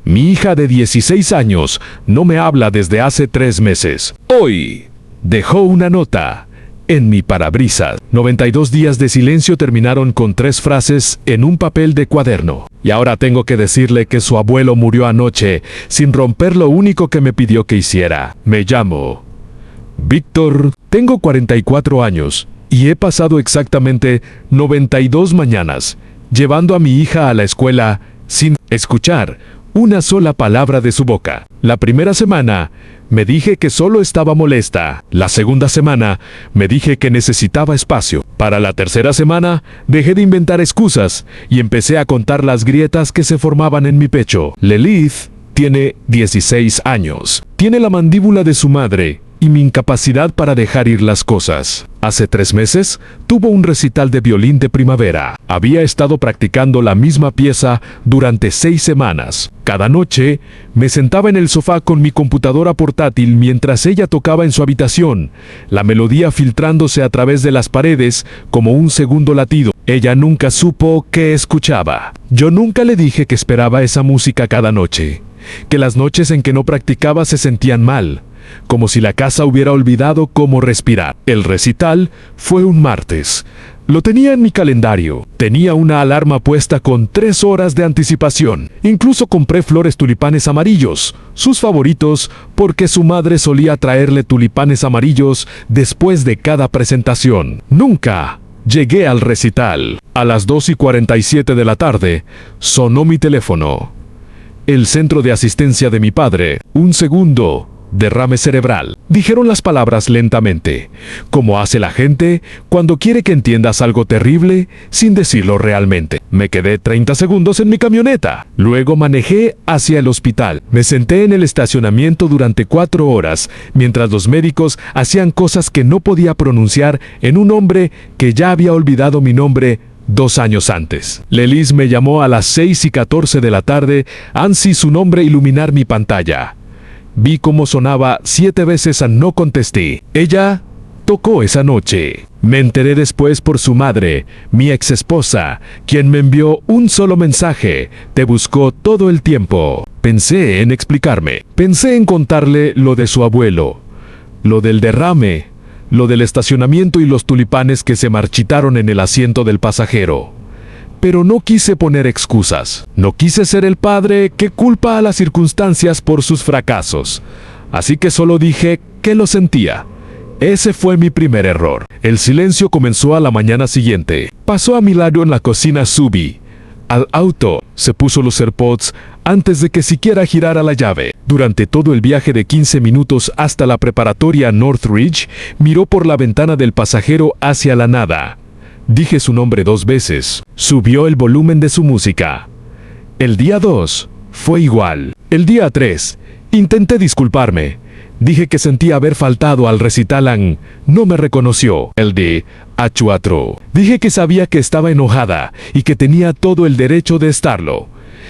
Mi hija de 16 años no me habla desde hace 3 meses. Hoy dejó una nota en mi parabrisas. 92 días de silencio terminaron con 3 frases en un papel de cuaderno. Y ahora tengo que decirle que su abuelo murió anoche sin romper lo único que me pidió que hiciera. Me llamo Víctor, tengo 44 años y he pasado exactamente 92 mañanas llevando a mi hija a la escuela sin escuchar una sola palabra de su boca. La primera semana me dije que solo estaba molesta. La segunda semana me dije que necesitaba espacio. Para la tercera semana dejé de inventar excusas y empecé a contar las grietas que se formaban en mi pecho. Lilith tiene 16 años. Tiene la mandíbula de su madre y mi incapacidad para dejar ir las cosas. Hace 3 meses tuvo un recital de violín de primavera. Había estado practicando la misma pieza durante 6 semanas. Cada noche me sentaba en el sofá con mi computadora portátil mientras ella tocaba en su habitación, la melodía filtrándose a través de las paredes como un segundo latido. Ella nunca supo qué escuchaba. Yo nunca le dije que esperaba esa música cada noche, que las noches en que no practicaba se sentían mal, como si la casa hubiera olvidado cómo respirar. El recital fue un martes. Lo tenía en mi calendario. Tenía una alarma puesta con 3 horas de anticipación. Incluso compré flores tulipanes amarillos, sus favoritos, porque su madre solía traerle tulipanes amarillos después de cada presentación. Nunca llegué al recital. A las 2:47 de la tarde, sonó mi teléfono. El centro de asistencia de mi padre. Un segundo. Derrame cerebral. Dijeron las palabras lentamente, como hace la gente cuando quiere que entiendas algo terrible sin decirlo realmente. Me quedé 30 segundos en mi camioneta. Luego manejé hacia el hospital. Me senté en el estacionamiento durante 4 horas, mientras los médicos hacían cosas que no podía pronunciar en un hombre que ya había olvidado mi nombre 2 años antes. Lilith me llamó a las 6:14 de la tarde, ansí su nombre iluminar mi pantalla. Vi cómo sonaba 7 veces y no contesté. Ella tocó esa noche. Me enteré después por su madre, mi ex esposa, quien me envió un solo mensaje. Te buscó todo el tiempo. Pensé en explicarme. Pensé en contarle lo de su abuelo, lo del derrame, lo del estacionamiento y los tulipanes que se marchitaron en el asiento del pasajero. Pero no quise poner excusas. No quise ser el padre que culpa a las circunstancias por sus fracasos. Así que solo dije que lo sentía. Ese fue mi primer error. El silencio comenzó a la mañana siguiente. Pasó a mi lado en la cocina. Subí al auto, se puso los AirPods antes de que siquiera girara la llave. Durante todo el viaje de 15 minutos hasta la preparatoria Northridge, miró por la ventana del pasajero hacia la nada. Dije su nombre 2 veces. Subió el volumen de su música. El día 2 fue igual. El día 3 intenté disculparme. Dije que sentía haber faltado al recital. No me reconoció. El de A4. Dije que sabía que estaba enojada y que tenía todo el derecho de estarlo.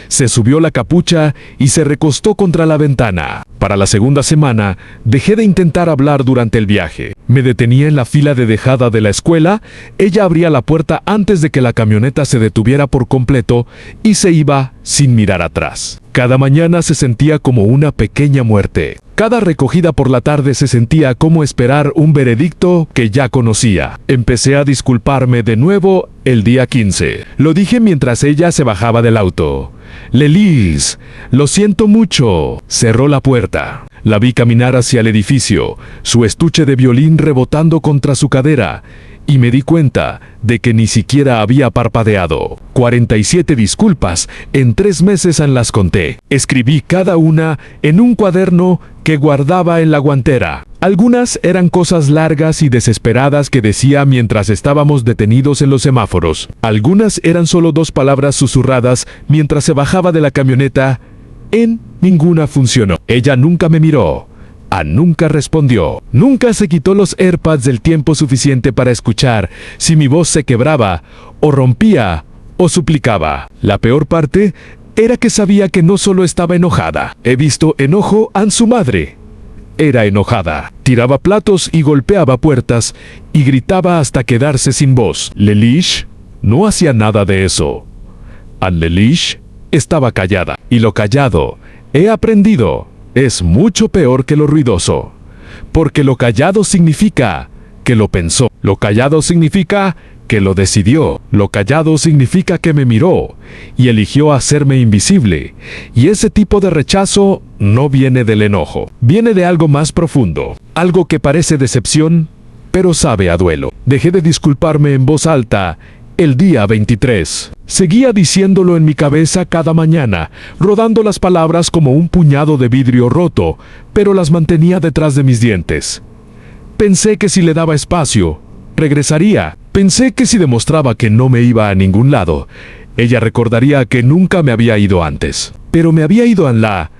Se subió la capucha y se recostó contra la ventana. Para la segunda semana, dejé de intentar hablar durante el viaje. Me detenía en la fila de dejada de la escuela. Ella abría la puerta antes de que la camioneta se detuviera por completo y se iba sin mirar atrás. Cada mañana se sentía como una pequeña muerte. Cada recogida por la tarde se sentía como esperar un veredicto que ya conocía. Empecé a disculparme de nuevo el día 15. Lo dije mientras ella se bajaba del auto. Lilith, lo siento mucho. Cerró la puerta. La vi caminar hacia el edificio, su estuche de violín rebotando contra su cadera, y me di cuenta de que ni siquiera había parpadeado. 47 disculpas en 3 meses las conté. Escribí cada una en un cuaderno que guardaba en la guantera. Algunas eran cosas largas y desesperadas que decía mientras estábamos detenidos en los semáforos. Algunas eran solo 2 palabras susurradas mientras se bajaba de la camioneta. Ninguna funcionó. Ella nunca me miró. Nunca respondió. Nunca se quitó los AirPods del tiempo suficiente para escuchar si mi voz se quebraba, o rompía, o suplicaba. La peor parte era que sabía que no solo estaba enojada. He visto enojo en su madre. Era enojada. Tiraba platos y golpeaba puertas y gritaba hasta quedarse sin voz. Lilith no hacía nada de eso. Lilith estaba callada. Y lo callado He aprendido, es mucho peor que lo ruidoso. Porque lo callado significa que lo pensó. Lo callado significa que lo decidió. Lo callado significa que me miró y eligió hacerme invisible. Y ese tipo de rechazo no viene del enojo. Viene de algo más profundo. Algo que parece decepción, pero sabe a duelo. Dejé de disculparme en voz alta el día 23. Seguía diciéndolo en mi cabeza cada mañana, rodando las palabras como un puñado de vidrio roto, pero las mantenía detrás de mis dientes. Pensé que si le daba espacio, regresaría. Pensé que si demostraba que no me iba a ningún lado, ella recordaría que nunca me había ido antes. Pero me había ido en la...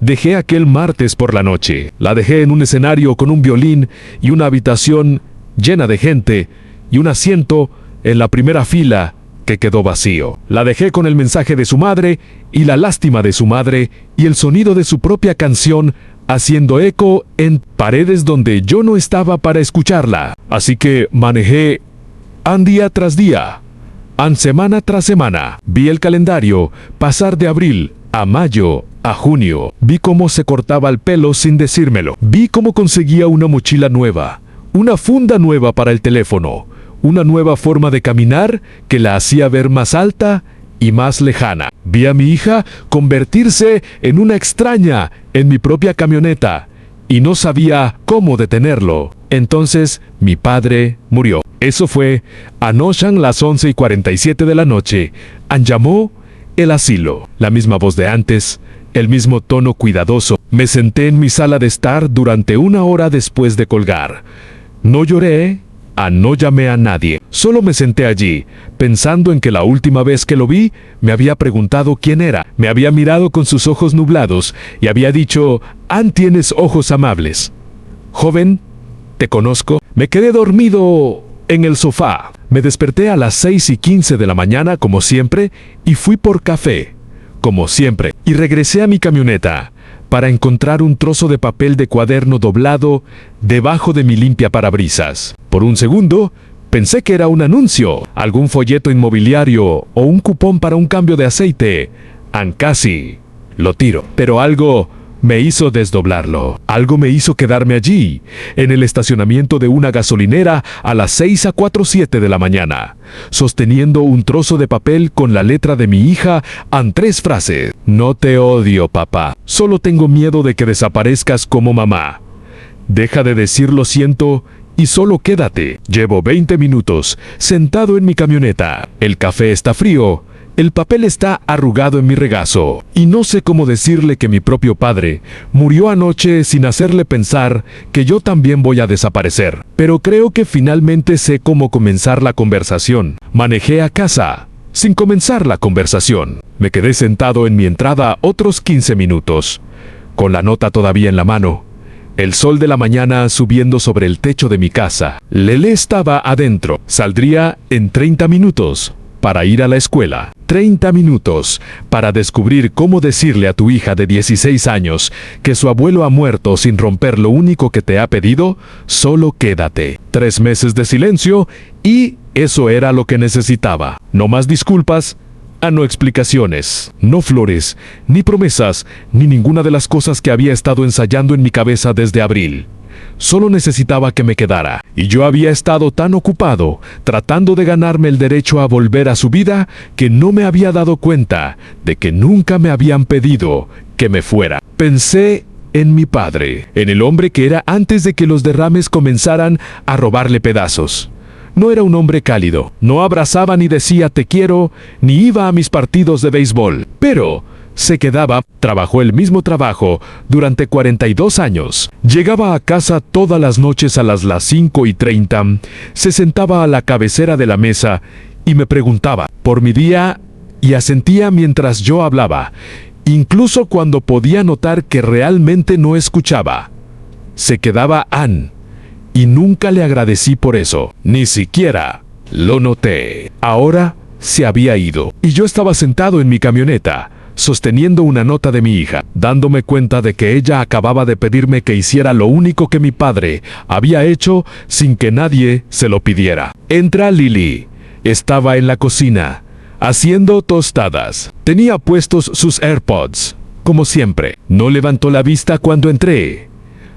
Dejé aquel martes por la noche. La dejé en un escenario con un violín y una habitación llena de gente y un asiento en la primera fila que quedó vacío. La dejé con el mensaje de su madre y la lástima de su madre y el sonido de su propia canción haciendo eco en paredes donde yo no estaba para escucharla. Así que manejé día tras día, semana tras semana. Vi el calendario pasar de abril a mayo, a junio. Vi cómo se cortaba el pelo sin decírmelo. Vi cómo conseguía una mochila nueva, una funda nueva para el teléfono, una nueva forma de caminar que la hacía ver más alta y más lejana. Vi a mi hija convertirse en una extraña en mi propia camioneta y no sabía cómo detenerlo. Entonces mi padre murió. Eso fue anoche las 11:47 de la noche. Llamó el asilo. La misma voz de antes, el mismo tono cuidadoso. Me senté en mi sala de estar durante 1 hora después de colgar. No lloré, no llamé a nadie. Solo me senté allí, pensando en que la última vez que lo vi, me había preguntado quién era. Me había mirado con sus ojos nublados y había dicho, tienes ojos amables. Joven, te conozco. Me quedé dormido en el sofá. Me desperté a las 6:15 de la mañana, como siempre, y fui por café, como siempre, y regresé a mi camioneta para encontrar un trozo de papel de cuaderno doblado debajo de mi limpia parabrisas. Por un segundo, pensé que era un anuncio, algún folleto inmobiliario o un cupón para un cambio de aceite. Casi lo tiro, pero algo me hizo desdoblarlo. Algo me hizo quedarme allí, en el estacionamiento de una gasolinera a las 6:47 de la mañana, sosteniendo un trozo de papel con la letra de mi hija en 3 frases. No te odio, papá. Solo tengo miedo de que desaparezcas como mamá. Deja de decir lo siento y solo quédate. Llevo 20 minutos sentado en mi camioneta. El café está frío. El papel está arrugado en mi regazo, y no sé cómo decirle que mi propio padre murió anoche sin hacerle pensar que yo también voy a desaparecer. Pero creo que finalmente sé cómo comenzar la conversación. Manejé a casa, sin comenzar la conversación. Me quedé sentado en mi entrada otros 15 minutos, con la nota todavía en la mano. El sol de la mañana subiendo sobre el techo de mi casa. Lele estaba adentro. Saldría en 30 minutos. Para ir a la escuela. 30 minutos para descubrir cómo decirle a tu hija de 16 años que su abuelo ha muerto sin romper lo único que te ha pedido, solo quédate. 3 meses de silencio y eso era lo que necesitaba. No más disculpas, no explicaciones, no flores, ni promesas, ni ninguna de las cosas que había estado ensayando en mi cabeza desde abril. Solo necesitaba que me quedara, y yo había estado tan ocupado tratando de ganarme el derecho a volver a su vida que no me había dado cuenta de que nunca me habían pedido que me fuera. Pensé en mi padre, en el hombre que era antes de que los derrames comenzaran a robarle pedazos. No era un hombre cálido, no abrazaba ni decía te quiero, ni iba a mis partidos de béisbol, pero se quedaba, trabajó el mismo trabajo durante 42 años. Llegaba a casa todas las noches a las 5:30, se sentaba a la cabecera de la mesa y me preguntaba por mi día y asentía mientras yo hablaba, incluso cuando podía notar que realmente no escuchaba. Se quedaba y nunca le agradecí por eso, ni siquiera lo noté. Ahora se había ido y yo estaba sentado en mi camioneta, sosteniendo una nota de mi hija, dándome cuenta de que ella acababa de pedirme que hiciera lo único que mi padre había hecho sin que nadie se lo pidiera. Entra Lily. Estaba en la cocina, haciendo tostadas. Tenía puestos sus AirPods. como siempre. No levantó la vista cuando entré.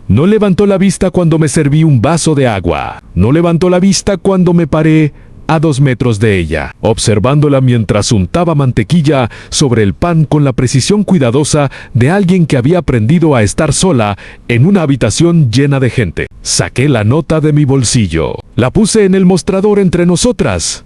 No levantó la vista cuando me serví un vaso de agua. No levantó la vista cuando me paré a 2 metros de ella, observándola mientras untaba mantequilla sobre el pan con la precisión cuidadosa de alguien que había aprendido a estar sola en una habitación llena de gente. Saqué la nota de mi bolsillo. La puse en el mostrador entre nosotras.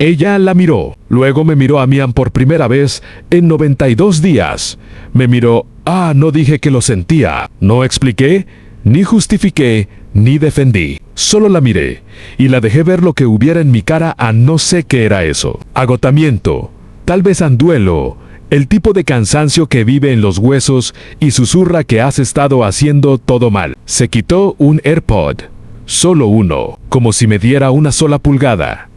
Ella la miró. Luego me miró a mí por primera vez en 92 días. Me miró. No dije que lo sentía. No expliqué, ni justifiqué, ni defendí. Solo la miré y la dejé ver lo que hubiera en mi cara no sé qué era eso. Agotamiento, tal vez anduelo, el tipo de cansancio que vive en los huesos y susurra que has estado haciendo todo mal. Se quitó un AirPod, solo uno, como si me diera una sola pulgada.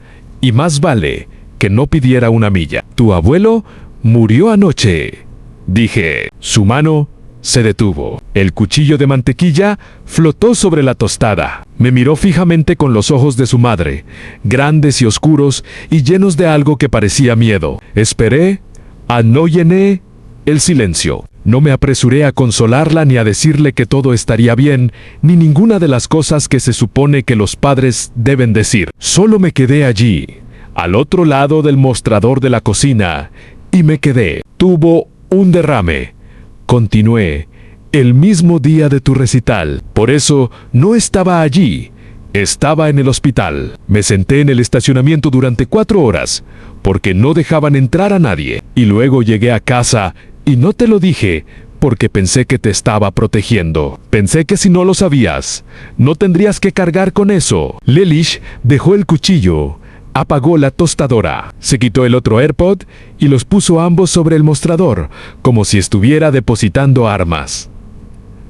Y más vale que no pidiera una milla. Tu abuelo murió anoche, dije. Su mano se detuvo. El cuchillo de mantequilla flotó sobre la tostada. Me miró fijamente con los ojos de su madre, grandes y oscuros y llenos de algo que parecía miedo. Esperé, no llené el silencio. No me apresuré a consolarla ni a decirle que todo estaría bien, ni ninguna de las cosas que se supone que los padres deben decir. Solo me quedé allí, al otro lado del mostrador de la cocina, y me quedé. Tuvo un derrame. Continué. El mismo día de tu recital. Por eso no estaba allí. Estaba en el hospital. Me senté en el estacionamiento durante 4 horas, porque no dejaban entrar a nadie. Y luego llegué a casa, y no te lo dije, porque pensé que te estaba protegiendo. Pensé que si no lo sabías, no tendrías que cargar con eso. Lelish dejó el cuchillo, apagó la tostadora, se quitó el otro AirPod y los puso ambos sobre el mostrador, como si estuviera depositando armas.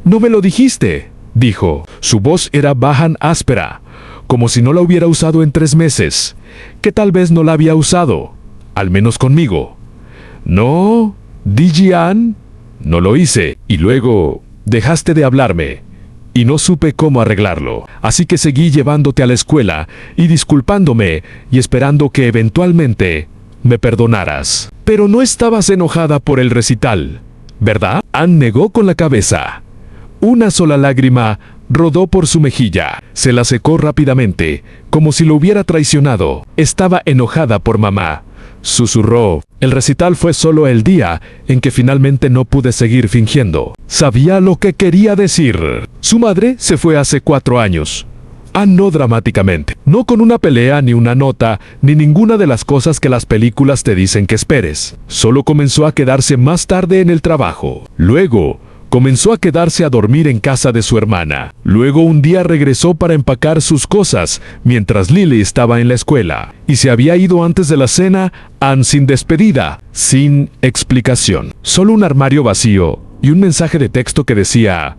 «No me lo dijiste», dijo. Su voz era baja, áspera, como si no la hubiera usado en 3 meses, que tal vez no la había usado, al menos conmigo. «No, Dijian, no lo hice, y luego dejaste de hablarme, y no supe cómo arreglarlo, así que seguí llevándote a la escuela y disculpándome y esperando que eventualmente me perdonaras. Pero no estabas enojada por el recital, ¿verdad?». Ann negó con la cabeza. Una sola lágrima rodó por su mejilla. Se la secó rápidamente, como si lo hubiera traicionado. Estaba enojada por mamá. Susurró. El recital fue solo el día en que finalmente no pude seguir fingiendo. Sabía lo que quería decir. Su madre se fue hace 4 años. No dramáticamente. No con una pelea, ni una nota, ni ninguna de las cosas que las películas te dicen que esperes. Solo comenzó a quedarse más tarde en el trabajo. Luego comenzó a quedarse a dormir en casa de su hermana. Luego un día regresó para empacar sus cosas, mientras Lily estaba en la escuela. Y se había ido antes de la cena, sin despedida, sin explicación. Solo un armario vacío y un mensaje de texto que decía: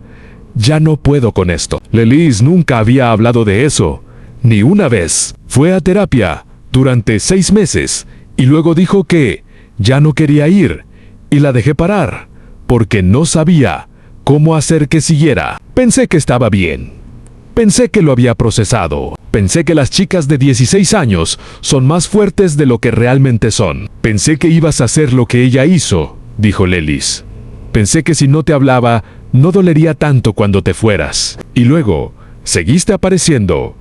«Ya no puedo con esto». Lelys nunca había hablado de eso, ni una vez. Fue a terapia durante 6 meses, y luego dijo que ya no quería ir, y la dejé parar, porque no sabía cómo hacer que siguiera. Pensé que estaba bien. Pensé que lo había procesado. Pensé que las chicas de 16 años son más fuertes de lo que realmente son. Pensé que ibas a hacer lo que ella hizo, dijo Lelys. Pensé que si no te hablaba, no dolería tanto cuando te fueras. Y luego, seguiste apareciendo,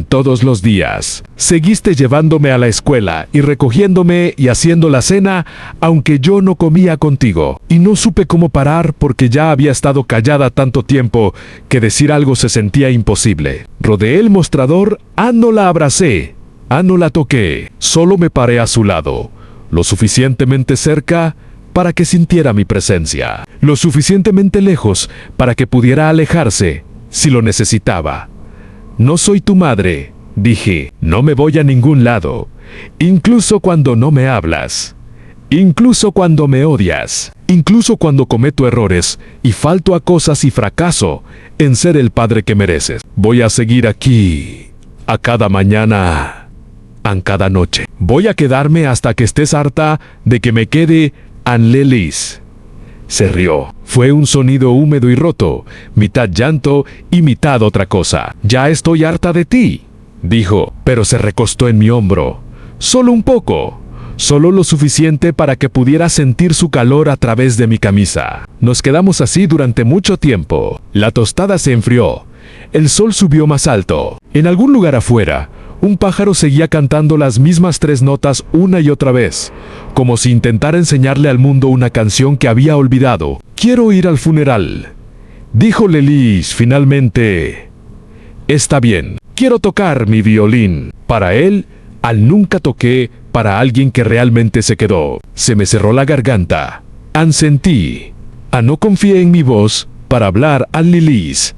todos los días. Seguiste llevándome a la escuela y recogiéndome y haciendo la cena, aunque yo no comía contigo. Y no supe cómo parar porque ya había estado callada tanto tiempo que decir algo se sentía imposible. Rodeé el mostrador, no la abracé, no la toqué. Solo me paré a su lado, lo suficientemente cerca para que sintiera mi presencia, lo suficientemente lejos para que pudiera alejarse si lo necesitaba. «No soy tu madre», dije. «No me voy a ningún lado, incluso cuando no me hablas, incluso cuando me odias, incluso cuando cometo errores y falto a cosas y fracaso en ser el padre que mereces. Voy a seguir aquí, a cada mañana, a cada noche. Voy a quedarme hasta que estés harta de que me quede». Lelys se rió. Fue un sonido húmedo y roto, mitad llanto y mitad otra cosa. «Ya estoy harta de ti», dijo, pero se recostó en mi hombro. «Solo un poco. solo lo suficiente para que pudiera sentir su calor a través de mi camisa. Nos quedamos así durante mucho tiempo. La tostada se enfrió. El sol subió más alto. En algún lugar afuera, un pájaro seguía cantando las mismas 3 notas una y otra vez, como si intentara enseñarle al mundo una canción que había olvidado. «Quiero ir al funeral», dijo Lelis finalmente. «Está bien, quiero tocar mi violín». Para él, al nunca toqué para alguien que realmente se quedó. Se me cerró la garganta. Asentí. No confié en mi voz para hablar a Lelis.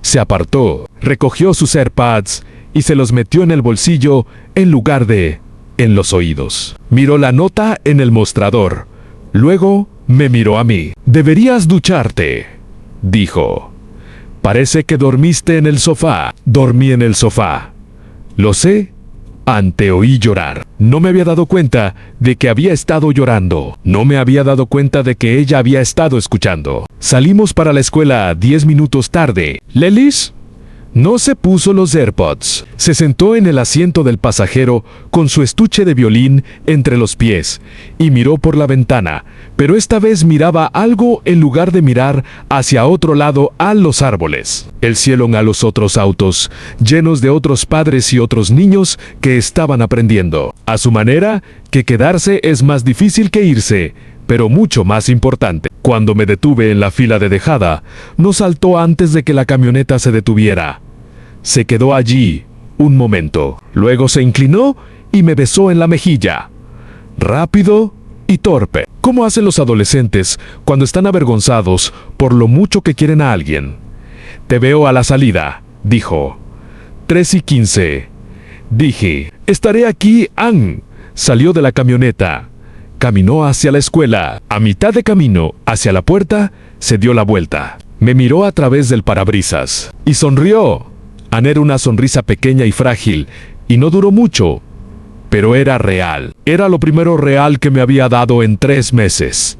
Se apartó, recogió sus AirPods y se los metió en el bolsillo en lugar de en los oídos. Miró la nota en el mostrador. Luego me miró a mí. «Deberías ducharte», dijo. «Parece que dormiste en el sofá». Dormí en el sofá. Lo sé. Te oí llorar. No me había dado cuenta de que había estado llorando. No me había dado cuenta de que ella había estado escuchando. Salimos para la escuela 10 minutos tarde. Lelis no se puso los AirPods. Se sentó en el asiento del pasajero con su estuche de violín entre los pies y miró por la ventana, pero esta vez miraba algo en lugar de mirar hacia otro lado a los árboles, el cielo a los otros autos, llenos de otros padres y otros niños que estaban aprendiendo. A su manera, que quedarse es más difícil que irse, pero mucho más importante. Cuando me detuve en la fila de dejada, no saltó antes de que la camioneta se detuviera. Se quedó allí un momento. Luego se inclinó y me besó en la mejilla. Rápido y torpe, como hacen los adolescentes cuando están avergonzados por lo mucho que quieren a alguien. «Te veo a la salida», dijo. 3:15. Dije, «Estaré aquí, Ann». Salió de la camioneta. Caminó hacia la escuela. A mitad de camino, hacia la puerta, se dio la vuelta. Me miró a través del parabrisas y sonrió. Era una sonrisa pequeña y frágil, y no duró mucho, pero era real. Era lo primero real que me había dado en 3 meses.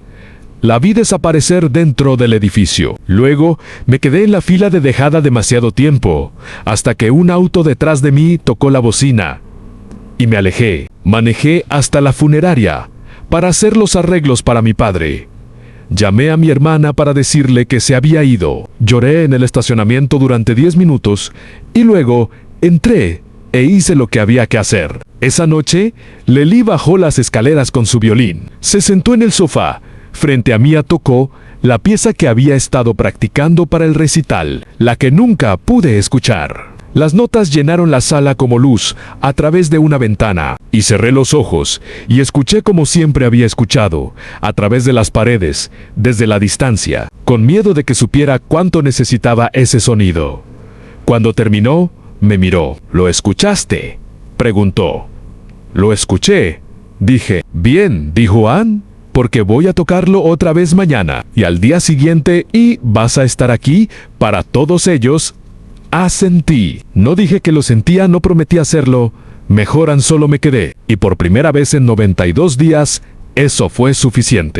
La vi desaparecer dentro del edificio. Luego me quedé en la fila de dejada demasiado tiempo, hasta que un auto detrás de mí tocó la bocina. Y me alejé. Manejé hasta la funeraria para hacer los arreglos para mi padre. Llamé a mi hermana para decirle que se había ido. Lloré en el estacionamiento durante 10 minutos y luego entré e hice lo que había que hacer. Esa noche, Leli bajó las escaleras con su violín. Se sentó en el sofá. Frente a mí tocó la pieza que había estado practicando para el recital, la que nunca pude escuchar. Las notas llenaron la sala como luz a través de una ventana, y cerré los ojos y escuché como siempre había escuchado, a través de las paredes, desde la distancia, con miedo de que supiera cuánto necesitaba ese sonido. Cuando terminó, me miró. «¿Lo escuchaste?», preguntó. «Lo escuché», dije. «Bien», dijo Ann, «porque voy a tocarlo otra vez mañana y al día siguiente y vas a estar aquí para todos ellos». Asentí. No dije que lo sentía, no prometí hacerlo. Mejor solo me quedé. Y por primera vez en 92 días, eso fue suficiente.